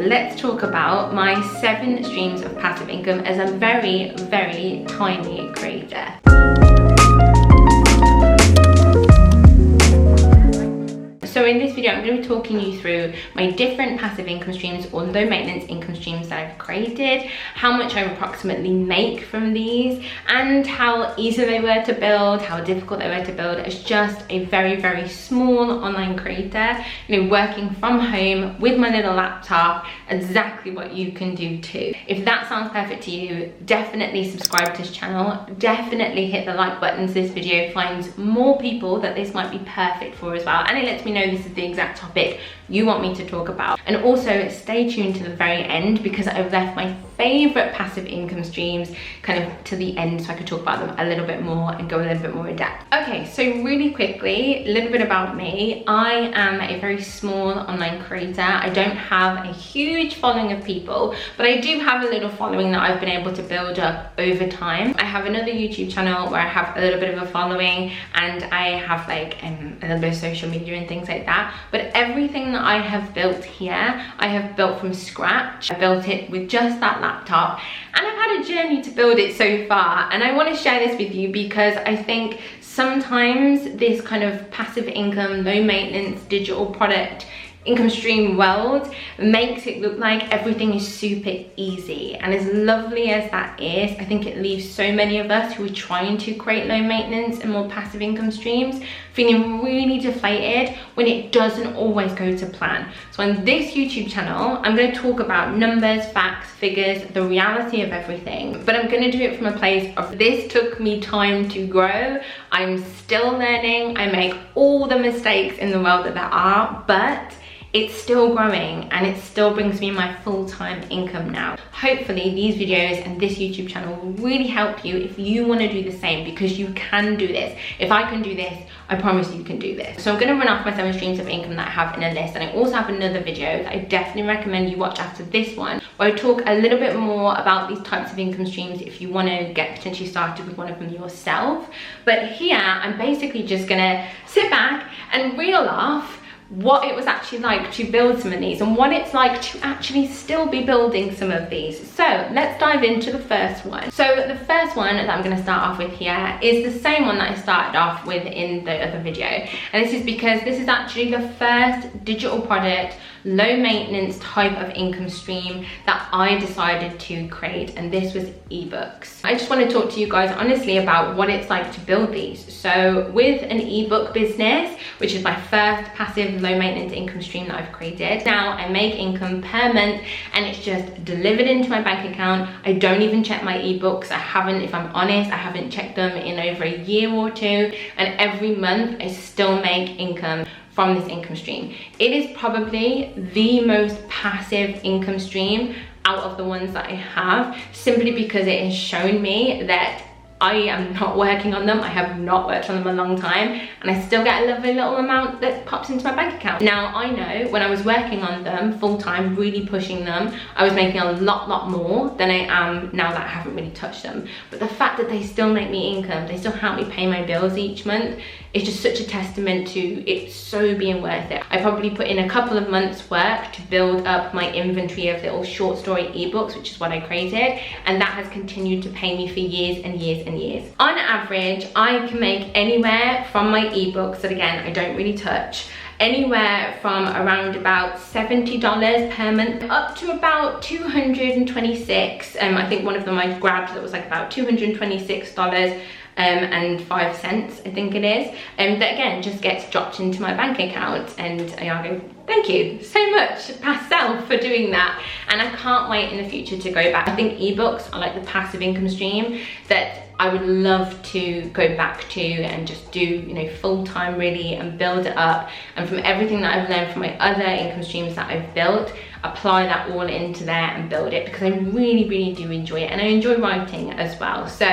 let's talk about my 7 streams of passive income as a very, very tiny creator. So in this video, I'm going to be talking you through my different passive income streams or low maintenance income streams that I've created, how much I approximately make from these, and how easy they were to build, how difficult they were to build as just a very, very small online creator, you know, working from home with my little laptop, exactly what you can do too. If that sounds perfect to you, definitely subscribe to this channel, definitely hit the like button so this video finds more people that this might be perfect for as well, and it lets me know this is the exact topic you want me to talk about. And also stay tuned to the very end because I've left my favorite passive income streams kind of to the end so I could talk about them a little bit more and go a little bit more in depth. Okay, so really quickly, a little bit about me. I am a very small online creator. I don't have a huge following of people, but I do have a little following that I've been able to build up over time. I have another YouTube channel where I have a little bit of a following, and I have like a little bit of social media and things like that. But everything that I have built here, I have built from scratch. I built it with just that laptop, and I've had a journey to build it so far, and I want to share this with you because I think sometimes this kind of passive income, low maintenance digital product income stream world makes it look like everything is super easy, and as lovely as that is, I think it leaves so many of us who are trying to create low maintenance and more passive income streams feeling really deflated when it doesn't always go to plan. So on this YouTube channel, I'm going to talk about numbers, facts, figures, the reality of everything, but I'm going to do it from a place of this took me time to grow. I'm still learning. I make all the mistakes in the world that there are, but it's still growing and it still brings me my full-time income now. Hopefully these videos and this YouTube channel will really help you if you want to do the same, because you can do this. If I can do this, I promise you can do this. So I'm going to run off my 7 streams of income that I have in a list, and I also have another video that I definitely recommend you watch after this one, where I talk a little bit more about these types of income streams if you want to get potentially started with one of them yourself. But here I'm basically just going to sit back and reel off what it was actually like to build some of these and what it's like to actually still be building some of these. So let's dive into the first one. So the first one that I'm going to start off with here is the same one that I started off with in the other video, and this is because this is actually the first digital product low maintenance type of income stream that I decided to create, and this was ebooks. I just want to talk to you guys honestly about what it's like to build these. So with an ebook business, which is my first passive low maintenance income stream that I've created, now I make income per month and it's just delivered into my bank account. I don't even check my ebooks. I haven't, if I'm honest, I haven't checked them in over a year or two, and every month I still make income from this income stream. It is probably the most passive income stream out of the ones that I have, simply because it has shown me that I am not working on them. I have not worked on them a long time, and I still get a lovely little amount that pops into my bank account. Now, I know when I was working on them full time, really pushing them, I was making a lot more than I am now that I haven't really touched them. But the fact that they still make me income, they still help me pay my bills each month, it's just such a testament to it so being worth it. I probably put in a couple of months work to build up my inventory of little short story ebooks, which is what I created, and that has continued to pay me for years and years and years. On average, I can make anywhere from my ebooks that, again, I don't really touch, anywhere from around about $70 per month up to about $226. I think one of them I grabbed that was like about $226 and 5 cents, I think it is, that again just gets dropped into my bank account, and I go, thank you so much past self for doing that, and I can't wait in the future to go back. I think ebooks are like the passive income stream that I would love to go back to and just do, you know, full time really, and build it up, and from everything that I've learned from my other income streams that I've built, apply that all into there and build it, because I really do enjoy it, and I enjoy writing as well. So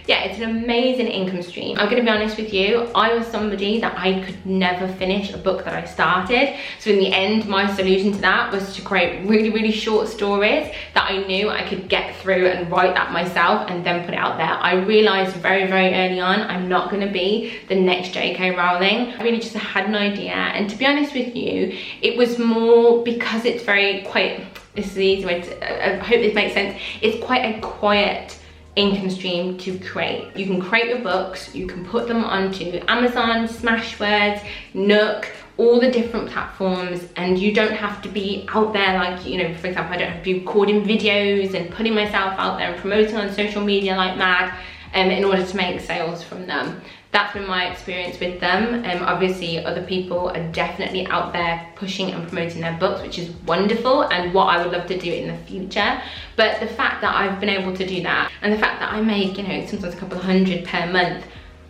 yeah, it's an amazing income stream. I'm gonna be honest with you, I was somebody that I could never finish a book that I started, so in the end my solution to that was to create really short stories that I knew I could get through and write that myself and then put it out there. I realized very early on I'm not gonna be the next J.K. Rowling. I really just had an idea, and to be honest with you, it was more because it's quite this is the easy way to, I hope this makes sense. It's quite a quiet income stream to create. You can create your books, you can put them onto Amazon, Smashwords, Nook, all the different platforms, and you don't have to be out there like, you know, for example, I don't have to be recording videos and putting myself out there and promoting on social media like mad in order to make sales from them. That's been my experience with them. Obviously other people are definitely out there pushing and promoting their books, which is wonderful and what I would love to do in the future. But the fact that I've been able to do that, and the fact that I make, you know, sometimes a couple of $100 per month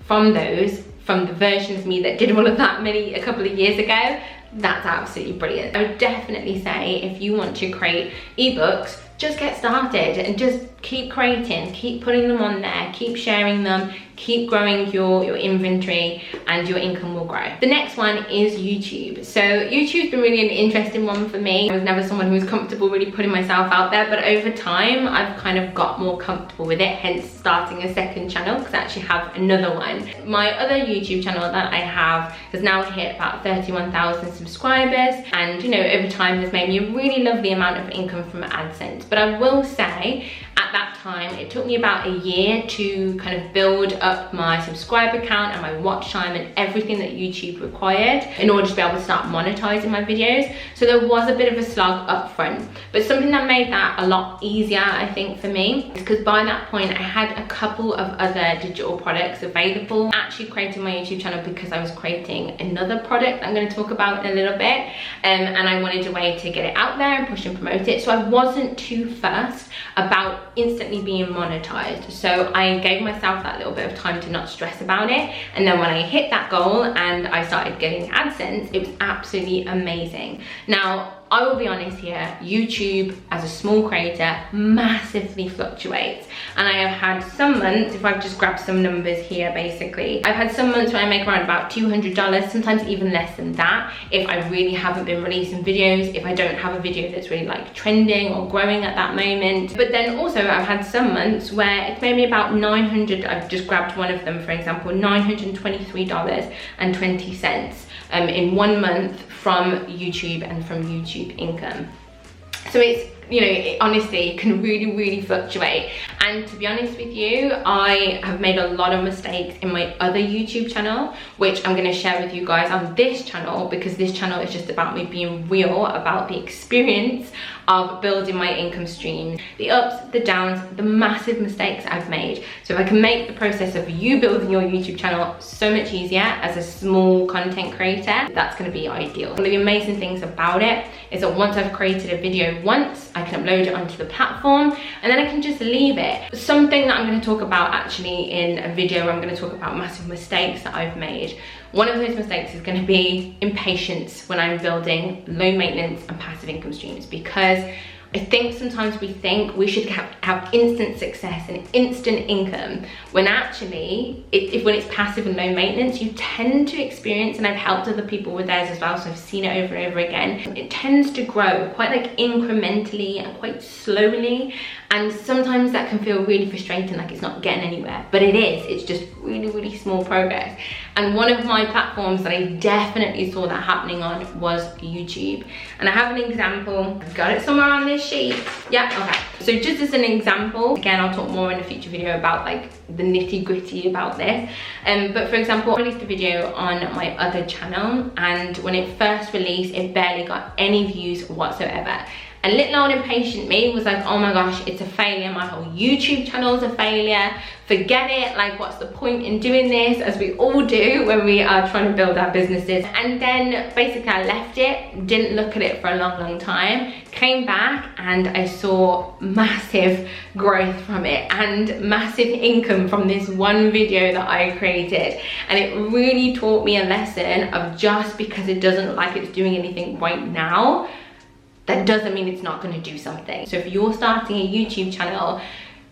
from those, from the version of me that did all of that a couple of years ago, that's absolutely brilliant. I would definitely say if you want to create ebooks, just get started and just keep creating, keep putting them on there, keep sharing them, keep growing your inventory, and your income will grow. The next one is YouTube. So YouTube's been really an interesting one for me. I was never someone who was comfortable really putting myself out there, but over time I've kind of got more comfortable with it, hence starting a second channel, because I actually have another one. My other YouTube channel that I have has now hit about 31,000 subscribers, and you know, over time has made me a really lovely amount of income from AdSense. But I will say, at that time, it took me about a year to kind of build up my subscriber count and my watch time and everything that YouTube required in order to be able to start monetizing my videos. So there was a bit of a slog up front, but something that made that a lot easier, I think, for me, is because by that point I had a couple of other digital products available. I actually created my YouTube channel because I was creating another product I'm going to talk about in a little bit, and I wanted a way to get it out there and push and promote it. So I wasn't too fussed about instantly being monetized. So I gave myself that little bit of time to not stress about it. And then when I hit that goal and I started getting AdSense, it was absolutely amazing. Now, I will be honest here, YouTube as a small creator massively fluctuates. And I have had some months, if I've just grabbed some numbers here basically, I've had some months where I make around about $200, sometimes even less than that, if I really haven't been releasing videos, if I don't have a video that's really like trending or growing at that moment. But then also I've had some months where it's maybe about 900, I've just grabbed one of them for example, $923.20 in 1 month from YouTube and from YouTube income. So it's, you know, it honestly can really fluctuate. And to be honest with you, I have made a lot of mistakes in my other YouTube channel, which I'm going to share with you guys on this channel, because this channel is just about me being real about the experience of building my income stream, the ups, the downs, the massive mistakes I've made. So if I can make the process of you building your YouTube channel so much easier as a small content creator, that's going to be ideal. One of the amazing things about it is that once I've created a video once, I can upload it onto the platform and then I can just leave it. Something that I'm going to talk about actually in a video where I'm going to talk about massive mistakes that I've made. One of those mistakes is going to be impatience when I'm building low maintenance and passive income streams, because I think sometimes we think we should have instant success and instant income, when actually, when it's passive and low maintenance, you tend to experience, and I've helped other people with theirs as well, so I've seen it over and over again, it tends to grow quite like incrementally and quite slowly, and sometimes that can feel really frustrating, like it's not getting anywhere, but it is. It's just really small progress. And one of my platforms that I definitely saw that happening on was YouTube. And I have an example, I've got it somewhere on this sheet. Yeah, okay. So just as an example, again, I'll talk more in a future video about like the nitty gritty about this. But for example, I released a video on my other channel, and when it first released, it barely got any views whatsoever. And little old impatient me was like, oh my gosh, it's a failure. My whole YouTube channel is a failure. Forget it. Like, what's the point in doing this? As we all do when we are trying to build our businesses. And then basically I left it, didn't look at it for a long time, came back and I saw massive growth from it and massive income from this one video that I created. And it really taught me a lesson of, just because it doesn't look like it's doing anything right now, that doesn't mean it's not going to do something. So if you're starting a YouTube channel,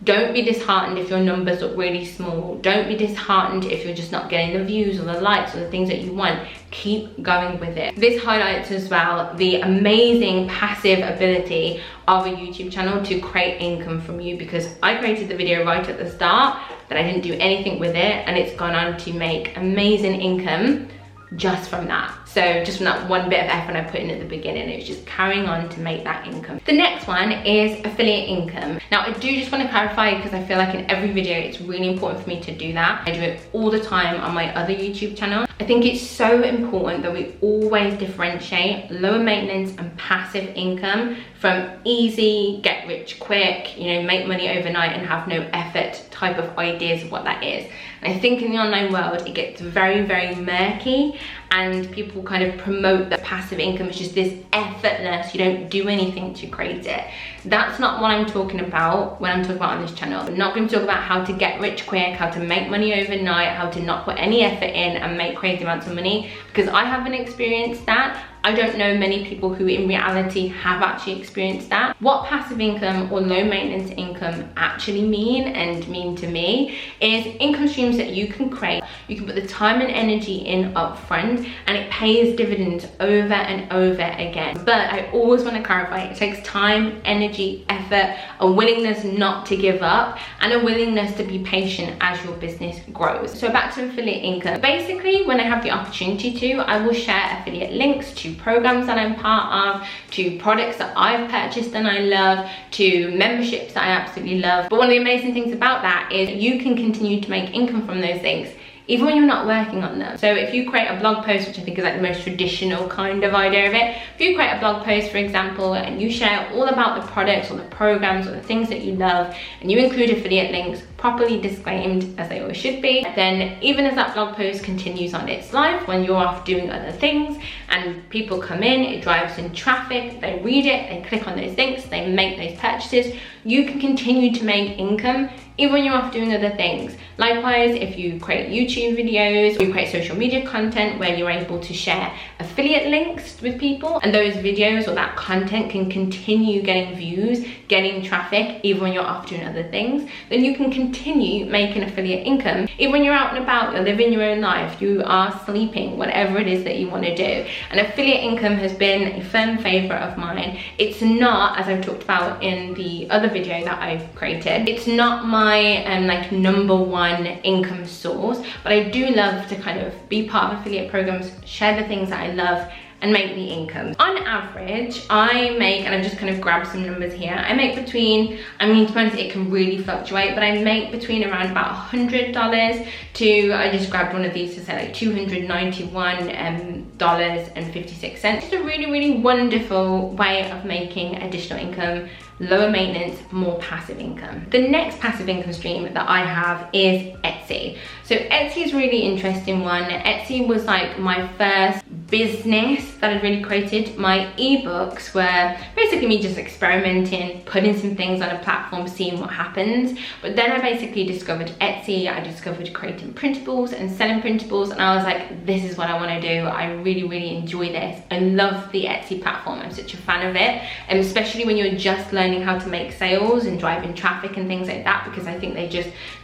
don't be disheartened if your numbers look really small. Don't be disheartened if you're just not getting the views or the likes or the things that you want. Keep going with it. This highlights as well the amazing passive ability of a YouTube channel to create income from you, because I created the video right at the start, but I didn't do anything with it, and it's gone on to make amazing income just from that. So just from that one bit of effort I put in at the beginning, it was just carrying on to make that income. The next one is affiliate income. Now I do just want to clarify, because I feel like in every video it's really important for me to do that. I do it all the time on my other YouTube channel. I think it's so important that we always differentiate lower maintenance and passive income from easy, get rich quick, you know, make money overnight and have no effort type of ideas of what that is. And I think in the online world it gets very, very murky, and people kind of promote that passive income is just this effortless, you don't do anything to create it. That's not what I'm talking about when I'm talking about on this channel. I'm not going to talk about how to get rich quick, how to make money overnight, how to not put any effort in and make crazy amounts of money, because I haven't experienced that. I don't know many people who in reality have actually experienced that. What passive income or low maintenance income actually mean to me is income streams that you can create. You can put the time and energy in upfront and it pays dividends over and over again. But I always want to clarify, it takes time, energy, effort, a willingness not to give up, and a willingness to be patient as your business grows. So back to affiliate income. Basically, when I have the opportunity to, I will share affiliate links to programs that I'm part of, to products that I've purchased and I love, to memberships that I absolutely love. But one of the amazing things about that is you can continue to make income from those things even when you're not working on them. So if you create a blog post, which I think is like the most traditional kind of idea of it, if you create a blog post, for example, and you share all about the products or the programs or the things that you love, and you include affiliate links, properly disclaimed as they always should be, then even as that blog post continues on its life, when you're off doing other things and people come in, it drives in traffic, they read it, they click on those links, they make those purchases, you can continue to make income even when you're off doing other things. Likewise, if you create YouTube videos, or you create social media content where you're able to share affiliate links with people, and those videos or that content can continue getting views, getting traffic, even when you're off doing other things, then you can continue making affiliate income. Even when you're out and about, you're living your own life, you are sleeping, whatever it is that you want to do. And affiliate income has been a firm favorite of mine. It's not, as I've talked about in the other video that I've created, it's not my like number one income source, but I do love to kind of be part of affiliate programs, share the things that I love, and make the income. On average, I make, and I've just kind of grabbed some numbers here, I make between, I mean, to be honest, it can really fluctuate, but I make between around about $100 to, I just grabbed one of these to say like $291.56. It's a really, really wonderful way of making additional income, lower maintenance, more passive income. The next passive income stream that I have is Etsy. So Etsy is a really interesting one. Etsy was like my first business that I'd really created. My ebooks were basically me just experimenting, putting some things on a platform, seeing what happens. But then I basically discovered Etsy. I discovered creating printables and selling printables, and I was like, this is what I want to do. I really, really enjoy this. I love the Etsy platform. I'm such a fan of it, and especially when you're just learning how to make sales and driving traffic and things like that, because I think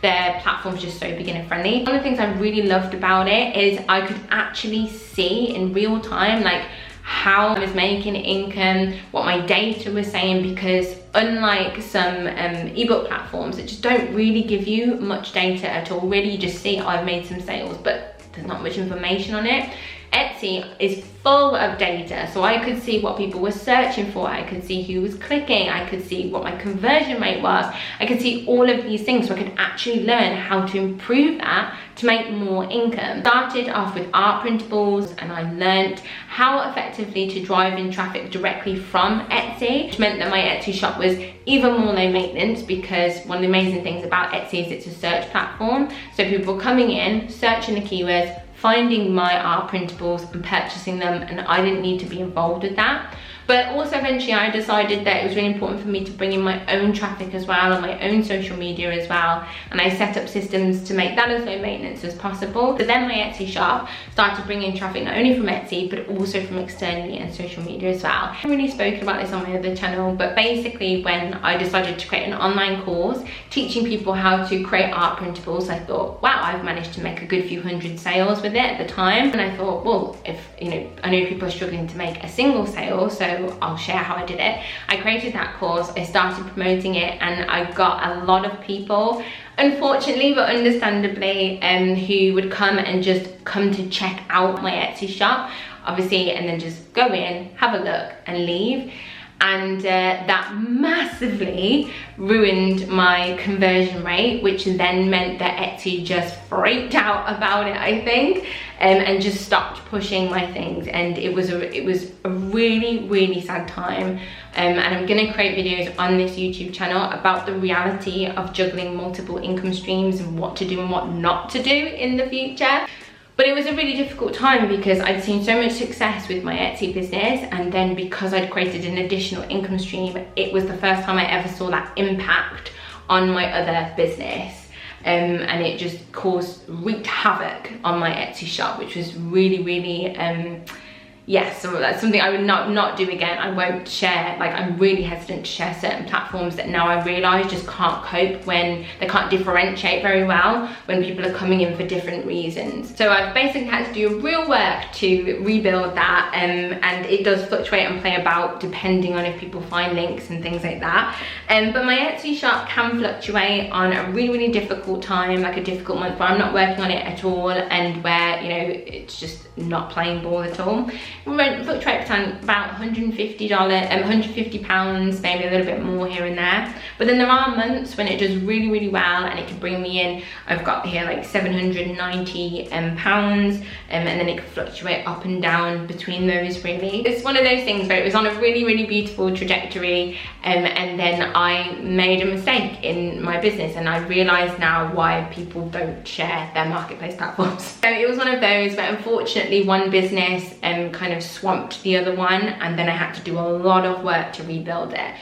their platform's just so beginner friendly. One of the things I really loved about it is I could actually see in real time like how I was making income, what my data was saying, because unlike some ebook platforms that just don't really give you much data at all, really you just see, oh, I've made some sales, but there's not much information on it. Etsy is full of data, so I could see what people were searching for, I could see who was clicking, I could see what my conversion rate was, I could see all of these things, so I could actually learn how to improve that to make more income. Started off with art printables, and I learned how effectively to drive in traffic directly from Etsy, which meant that my Etsy shop was even more low maintenance, because one of the amazing things about Etsy is it's a search platform, so people were coming in, searching the keywords, finding my art printables and purchasing them, and I didn't need to be involved with that. But also eventually I decided that it was really important for me to bring in my own traffic as well, and my own social media as well, and I set up systems to make that as low maintenance as possible. So then my Etsy shop started bringing traffic not only from Etsy but also from externally and social media as well. I haven't really spoken about this on my other channel, but basically when I decided to create an online course teaching people how to create art printables, I thought, wow, I've managed to make a good few hundred sales with it at the time, and I thought, well, if you know, I know people are struggling to make a single sale, so I'll share how I did it. I created that course, I started promoting it, and I got a lot of people, unfortunately but understandably, who would come and just come to check out my Etsy shop. obviously, and then just go in, have a look and leave. And that massively ruined my conversion rate, which then meant that Etsy just freaked out about it, I think, and just stopped pushing my things. And it was a really sad time. And I'm gonna create videos on this YouTube channel about the reality of juggling multiple income streams and what to do and what not to do in the future. But it was a really difficult time because I'd seen so much success with my Etsy business, and then because I'd created an additional income stream, it was the first time I ever saw that impact on my other business. And it just wreaked havoc on my Etsy shop, which was really yes, so that's something I would not do again. I won't share, like, I'm really hesitant to share certain platforms that now I realise just can't cope when they can't differentiate very well when people are coming in for different reasons. So I've basically had to do real work to rebuild that, and it does fluctuate and play about depending on if people find links and things like that. But my Etsy shop can fluctuate on a really difficult time, like a difficult month where I'm not working on it at all, and where, you know, it's just not playing ball at all. Rent fluctuates on about $150, £150, maybe a little bit more here and there. But then there are months when it does really well, and it can bring me in, I've got here like £790, and then it can fluctuate up and down between those really. It's one of those things where it was on a really beautiful trajectory, and then I made a mistake in my business, and I realise now why people don't share their marketplace platforms. So it was one of those where unfortunately one business kind of swamped the other one, and then I had to do a lot of work to rebuild it.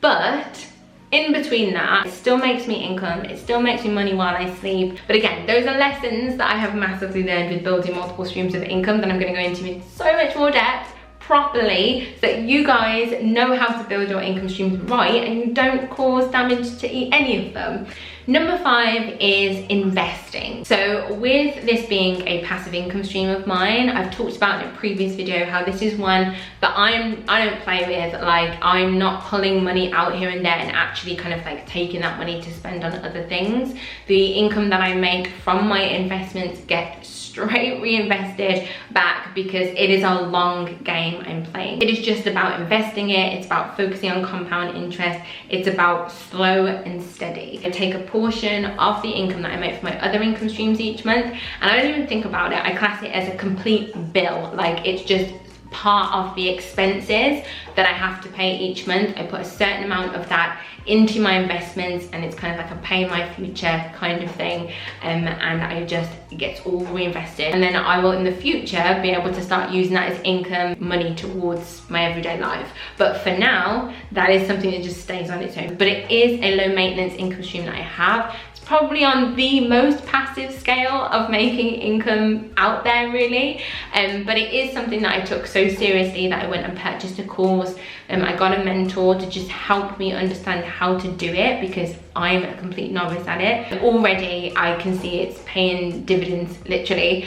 But in between that, it still makes me income, it still makes me money while I sleep. But again, those are lessons that I have massively learned with building multiple streams of income that I'm going to go into in so much more depth properly, so that you guys know how to build your income streams right and you don't cause damage to any of them. Number 5 is investing. So with this being a passive income stream of mine, I've talked about in a previous video how this is one that I don't play with. Like, I'm not pulling money out here and there and actually kind of like taking that money to spend on other things. The income that I make from my investments gets straight reinvested back, because it is a long game I'm playing. It is just about investing it, it's about focusing on compound interest, it's about slow and steady. I take a portion of the income that I make from my other income streams each month, and I don't even think about it. I class it as a complete bill. Like, it's just part of the expenses that I have to pay each month. I put a certain amount of that into my investments, and it's kind of like a pay my future kind of thing, and it gets all reinvested, and then I will in the future be able to start using that as income money towards my everyday life. But for now, that is something that just stays on its own. But it is a low maintenance income stream that I have. Probably on the most passive scale of making income out there, really, but it is something that I took so seriously that I went and purchased a course. I got a mentor to just help me understand how to do it, because I'm a complete novice at it. Already I can see it's paying dividends, literally,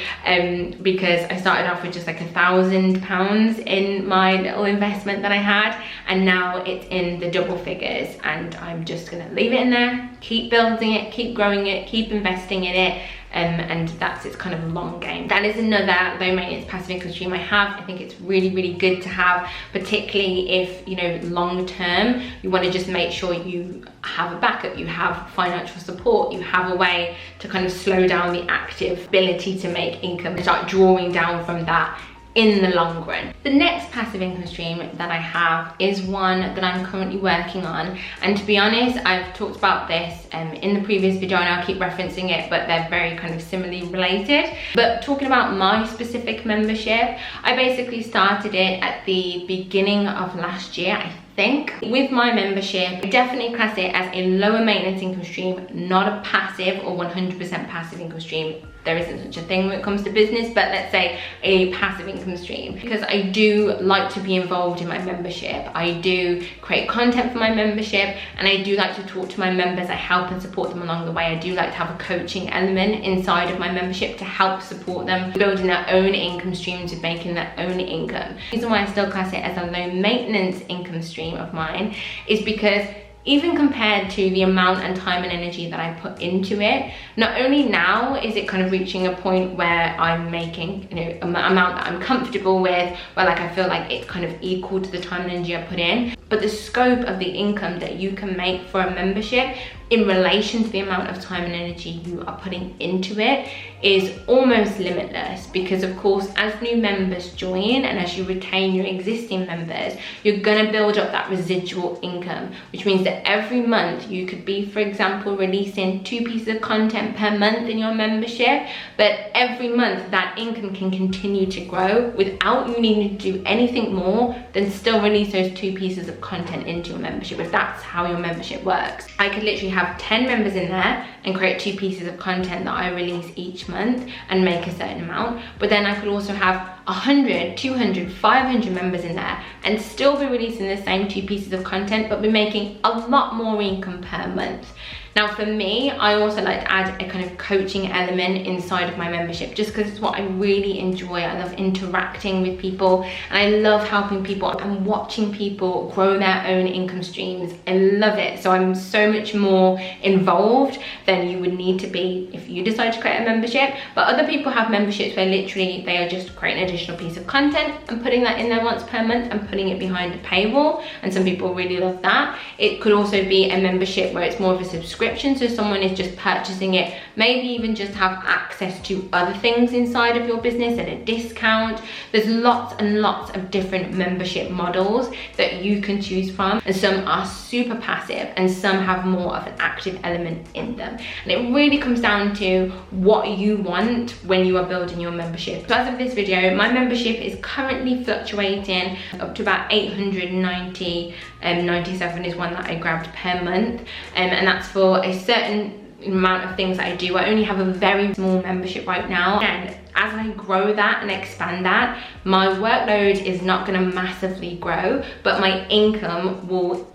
because I started off with just like £1,000 in my little investment that I had, and now it's in the double figures, and I'm just gonna leave it in there, keep building it, keep growing it, keep investing in it, and it's kind of a long game. That is another low maintenance passive income stream I have. I think it's really good to have, particularly if, you know, long term you want to just make sure you have a backup, you have financial support, you have a way to kind of slow down the active ability to make income and start drawing down from that in the long run. The next passive income stream that I have is one that I'm currently working on, and to be honest, I've talked about this in the previous video, and I'll keep referencing it, but they're very kind of similarly related. But talking about my specific membership, I basically started it at the beginning of last year, I think. With my membership, I definitely class it as a lower maintenance income stream, not a passive or 100% passive income stream. There isn't such a thing when it comes to business, but let's say a passive income stream, because I do like to be involved in my membership. I do create content for my membership, and I do like to talk to my members. I help and support them along the way. I do like to have a coaching element inside of my membership to help support them building their own income streams and making their own income. The reason why I still class it as a low maintenance income stream of mine is because even compared to the amount and time and energy that I put into it. Not only now is it kind of reaching a point where I'm making, you know, an amount that I'm comfortable with, where like I feel like it's kind of equal to the time and energy I put in, but the scope of the income that you can make for a membership in relation to the amount of time and energy you are putting into it is almost limitless. Because of course, as new members join and as you retain your existing members, you're gonna build up that residual income, which means that every month you could be, for example, releasing 2 pieces of content per month in your membership, but every month that income can continue to grow without you needing to do anything more than still release those 2 pieces of content into your membership, if that's how your membership works. I could literally have 10 members in there and create 2 pieces of content that I release each month and make a certain amount, but then I could also have 100, 200, 500 members in there and still be releasing the same 2 pieces of content, but be making a lot more income per month. Now for me, I also like to add a kind of coaching element inside of my membership, just because it's what I really enjoy. I love interacting with people and I love helping people and watching people grow their own income streams. I love it. So I'm so much more involved than you would need to be if you decide to create a membership. But other people have memberships where literally they are just creating an additional piece of content and putting that in there once per month and putting it behind a paywall, and some people really love that. It could also be a membership where it's more of a subscription, so someone is just purchasing it, maybe even just have access to other things inside of your business at a discount. There's lots and lots of different membership models that you can choose from, and some are super passive and some have more of an active element in them, and it really comes down to what you want when you are building your membership. So as of this video, my membership is currently fluctuating up to about 890, 97 is one that I grabbed per month, and that's for a certain amount of things that I do. I only have a very small membership right now, and as I grow that and expand that, my workload is not going to massively grow, but my income will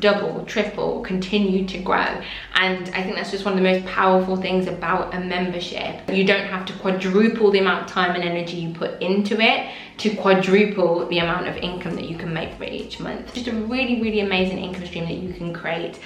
double, triple, continue to grow. And I think that's just one of the most powerful things about a membership. You don't have to quadruple the amount of time and energy you put into it to quadruple the amount of income that you can make for each month. Just a really, really amazing income stream that you can create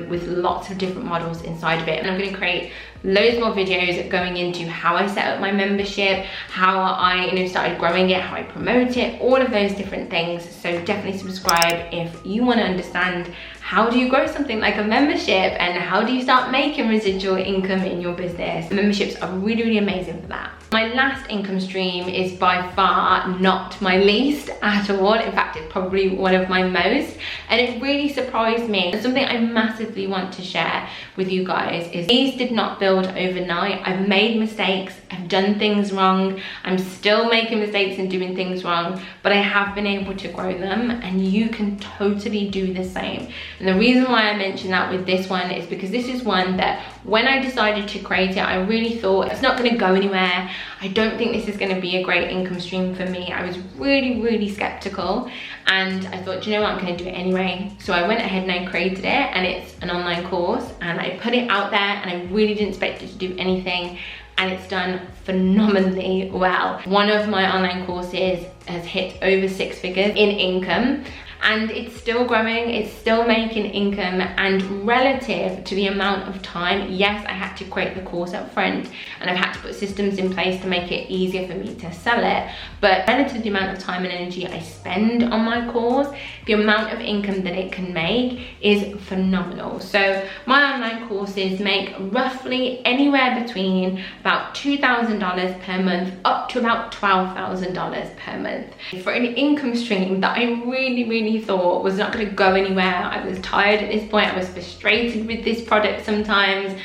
with lots of different models inside of it. And I'm going to create loads more videos going into how I set up my membership, how I started growing it, how I promote it, all of those different things. So definitely subscribe if you want to understand how do you grow something like a membership and how do you start making residual income in your business. Memberships are really, really amazing for that. My last income stream is by far not my least at all. In fact, it's probably one of my most, and it really surprised me. And something I massively want to share with you guys is these did not build overnight. I've made mistakes, I've done things wrong, I'm still making mistakes and doing things wrong, but I have been able to grow them, and you can totally do the same. And the reason why I mention that with this one is because this is one that when I decided to create it, I really thought it's not going to go anywhere. I don't think this is going to be a great income stream for me. I was really, really skeptical, and I thought, you know what, I'm going to do it anyway. So I went ahead and I created it, and it's an online course, and I put it out there, and I really didn't expect it to do anything, and it's done phenomenally well. One of my online courses has hit over 6 figures in income, and it's still growing, it's still making income. And relative to the amount of time, yes, I had to create the course up front and I've had to put systems in place to make it easier for me to sell it, but relative to the amount of time and energy I spend on my course, the amount of income that it can make is phenomenal. So my online courses make roughly anywhere between about $2,000 per month up to about $12,000 per month for an income stream that I really thought was not going to go anywhere. I was tired at this point, I was frustrated with this product sometimes.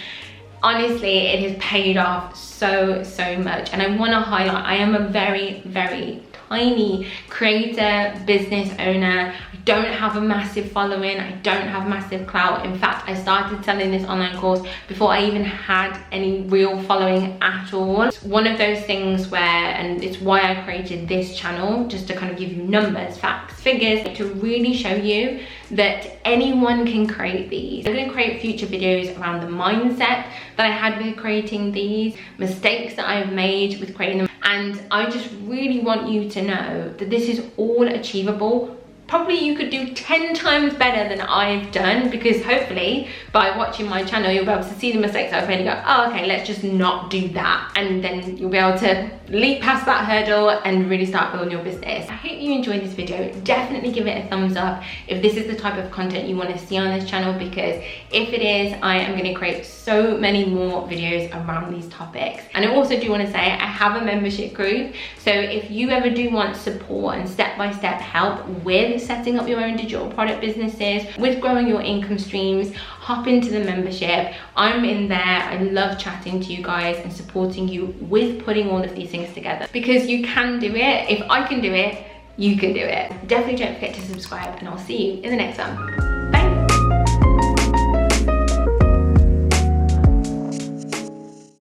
Honestly, it has paid off so much, and I want to highlight I am a very tiny creator, business owner. I don't have a massive following, I don't have massive clout. In fact, I started selling this online course before I even had any real following at all. It's one of those things where, and it's why I created this channel, just to kind of give you numbers, facts, figures, to really show you that anyone can create these. I'm going to create future videos around the mindset that I had with creating these, mistakes that I've made with creating them, and I just really want you to know that this is all achievable probably you could do 10 times better than I've done, because hopefully by watching my channel you'll be able to see the mistakes I've made and go, oh okay, let's just not do that, and then you'll be able to leap past that hurdle and really start building your business. I hope you enjoyed this video. Definitely give it a thumbs up if this is the type of content you want to see on this channel, because if it is, I am going to create so many more videos around these topics. And I also do want to say I have a membership group, so if you ever do want support and step-by-step help with setting up your own digital product businesses, with growing your income streams, hop into the membership. I'm in there. I love chatting to you guys and supporting you with putting all of these things together, because you can do it. If I can do it, you can do it. Definitely don't forget to subscribe, and I'll see you in the next one. Bye.